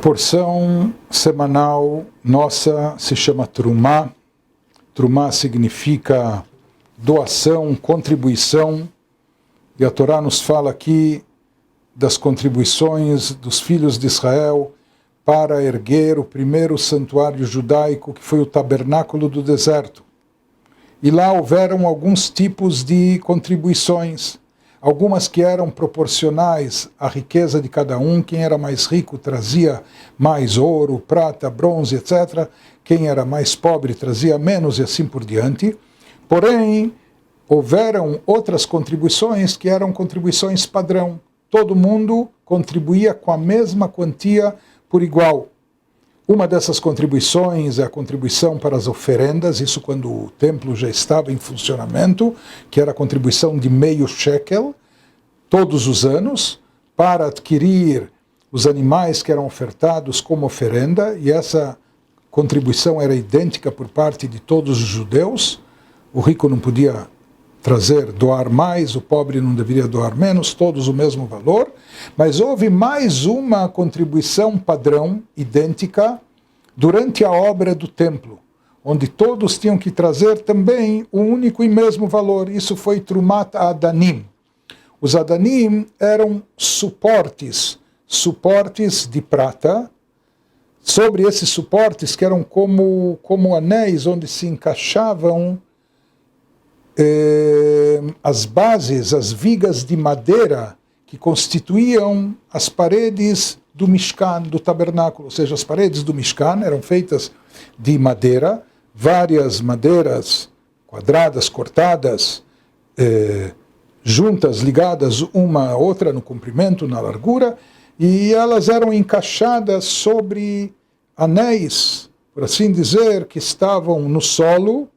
A porção semanal nossa se chama Trumá. Trumá significa doação, contribuição. E a Torá nos fala aqui das contribuições dos filhos de Israel para erguer o primeiro santuário judaico, que foi o tabernáculo do deserto. E lá houveram alguns tipos de contribuições, algumas que eram proporcionais à riqueza de cada um. Quem era mais rico trazia mais ouro, prata, bronze, etc. Quem era mais pobre trazia menos e assim por diante. Porém, houveram outras contribuições que eram contribuições padrão. Todo mundo contribuía com a mesma quantia por igual. Uma dessas contribuições é a contribuição para as oferendas, isso quando o templo já estava em funcionamento, que era a contribuição de meio shekel, todos os anos, para adquirir os animais que eram ofertados como oferenda, e essa contribuição era idêntica por parte de todos os judeus. O rico não podia doar mais, o pobre não deveria doar menos, todos o mesmo valor. Mas houve mais uma contribuição padrão, idêntica, durante a obra do templo, onde todos tinham que trazer também um único e mesmo valor. Isso foi Trumat Adanim. Os Adanim eram suportes de prata. Sobre esses suportes, que eram como anéis onde se encaixavam as bases, as vigas de madeira que constituíam as paredes do Mishkan, do tabernáculo. Ou seja, as paredes do Mishkan eram feitas de madeira, várias madeiras quadradas, cortadas, juntas, ligadas uma à outra no comprimento, na largura, e elas eram encaixadas sobre anéis, por assim dizer, que estavam no solo,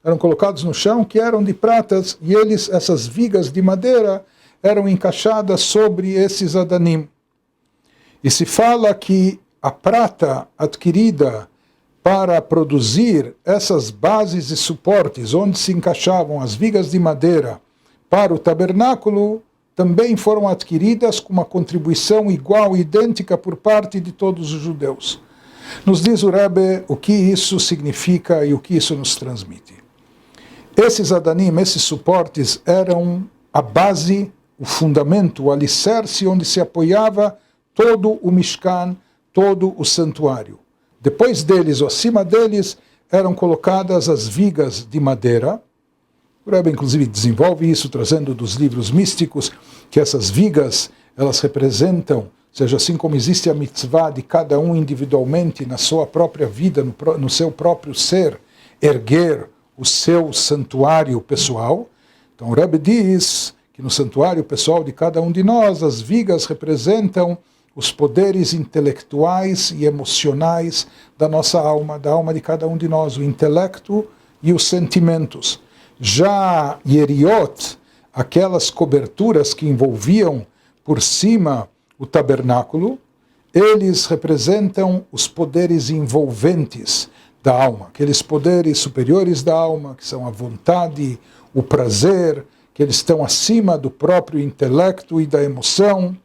eram colocados no chão, que eram de pratas, e essas vigas de madeira eram encaixadas sobre esses adanim. E se fala que a prata adquirida para produzir essas bases e suportes, onde se encaixavam as vigas de madeira para o tabernáculo, também foram adquiridas com uma contribuição igual, idêntica por parte de todos os judeus. Nos diz o Rebbe o que isso significa e o que isso nos transmite. Esses adanim, esses suportes, eram a base, o fundamento, o alicerce onde se apoiava todo o Mishkan, todo o santuário. Depois deles, ou acima deles, eram colocadas as vigas de madeira. O Rebbe, inclusive, desenvolve isso, trazendo dos livros místicos, que essas vigas, elas representam, ou seja, assim como existe a mitzvah de cada um individualmente, na sua própria vida, no seu próprio ser, erguer o seu santuário pessoal. Então o Rebbe diz que no santuário pessoal de cada um de nós, as vigas representam os poderes intelectuais e emocionais da nossa alma, da alma de cada um de nós, o intelecto e os sentimentos. Já Yeriot, aquelas coberturas que envolviam por cima o tabernáculo, eles representam os poderes envolventes da alma, aqueles poderes superiores da alma, que são a vontade, o prazer, que eles estão acima do próprio intelecto e da emoção.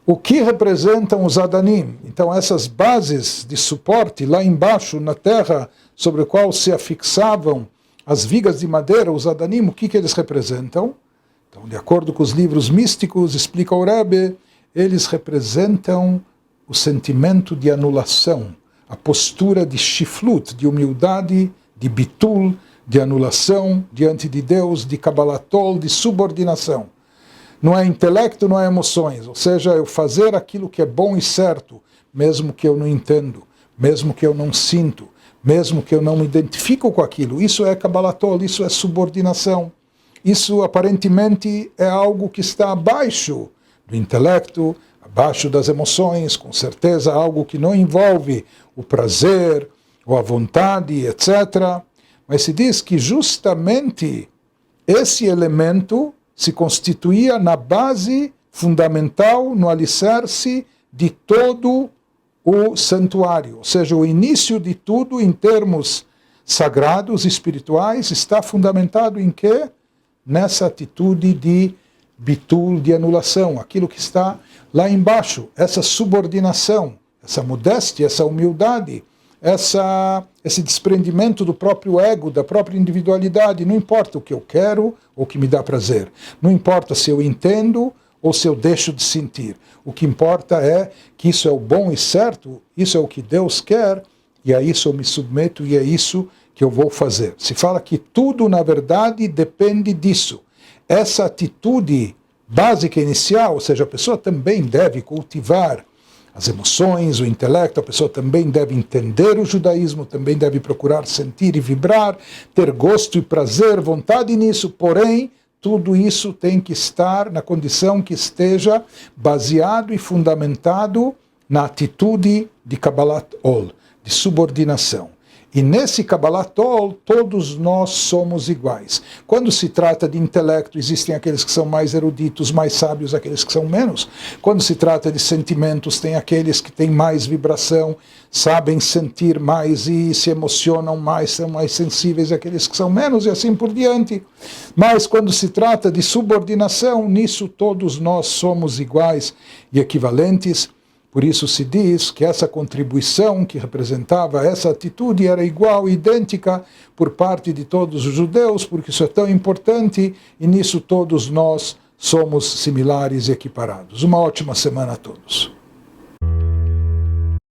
O que representam os Adanim? Então, essas bases de suporte lá embaixo, na terra, sobre a qual se afixavam as vigas de madeira, os Adanim, o que eles representam? Então, de acordo com os livros místicos, explica o Rebbe, eles representam o sentimento de anulação, a postura de shiflut, de humildade, de bitul, de anulação diante de Deus, de kabbalatol, de subordinação. Não é intelecto, não é emoções, ou seja, eu fazer aquilo que é bom e certo, mesmo que eu não entendo, mesmo que eu não sinto, mesmo que eu não me identifico com aquilo. Isso é kabbalatol, isso é subordinação. Isso aparentemente é algo que está abaixo do intelecto, abaixo das emoções, com certeza algo que não envolve o prazer ou a vontade, etc. Mas se diz que justamente esse elemento se constituía na base fundamental, no alicerce de todo o santuário. Ou seja, o início de tudo em termos sagrados, espirituais, está fundamentado em quê? Nessa atitude de bitul, de anulação, aquilo que está lá embaixo, essa subordinação, essa modéstia, essa humildade, esse desprendimento do próprio ego, da própria individualidade. Não importa o que eu quero ou o que me dá prazer. Não importa se eu entendo ou se eu deixo de sentir. O que importa é que isso é o bom e certo, isso é o que Deus quer, e a isso eu me submeto e é isso que eu vou fazer. Se fala que tudo, na verdade, depende disso. Essa atitude básica inicial, ou seja, a pessoa também deve cultivar as emoções, o intelecto, a pessoa também deve entender o judaísmo, também deve procurar sentir e vibrar, ter gosto e prazer, vontade nisso, porém, tudo isso tem que estar na condição que esteja baseado e fundamentado na atitude de Kabbalat Ol, de subordinação. E nesse Kabbalat Ol, todos nós somos iguais. Quando se trata de intelecto, existem aqueles que são mais eruditos, mais sábios, aqueles que são menos. Quando se trata de sentimentos, tem aqueles que têm mais vibração, sabem sentir mais e se emocionam mais, são mais sensíveis, aqueles que são menos, e assim por diante. Mas quando se trata de subordinação, nisso todos nós somos iguais e equivalentes. Por isso se diz que essa contribuição que representava essa atitude era igual, idêntica por parte de todos os judeus, porque isso é tão importante e nisso todos nós somos similares e equiparados. Uma ótima semana a todos.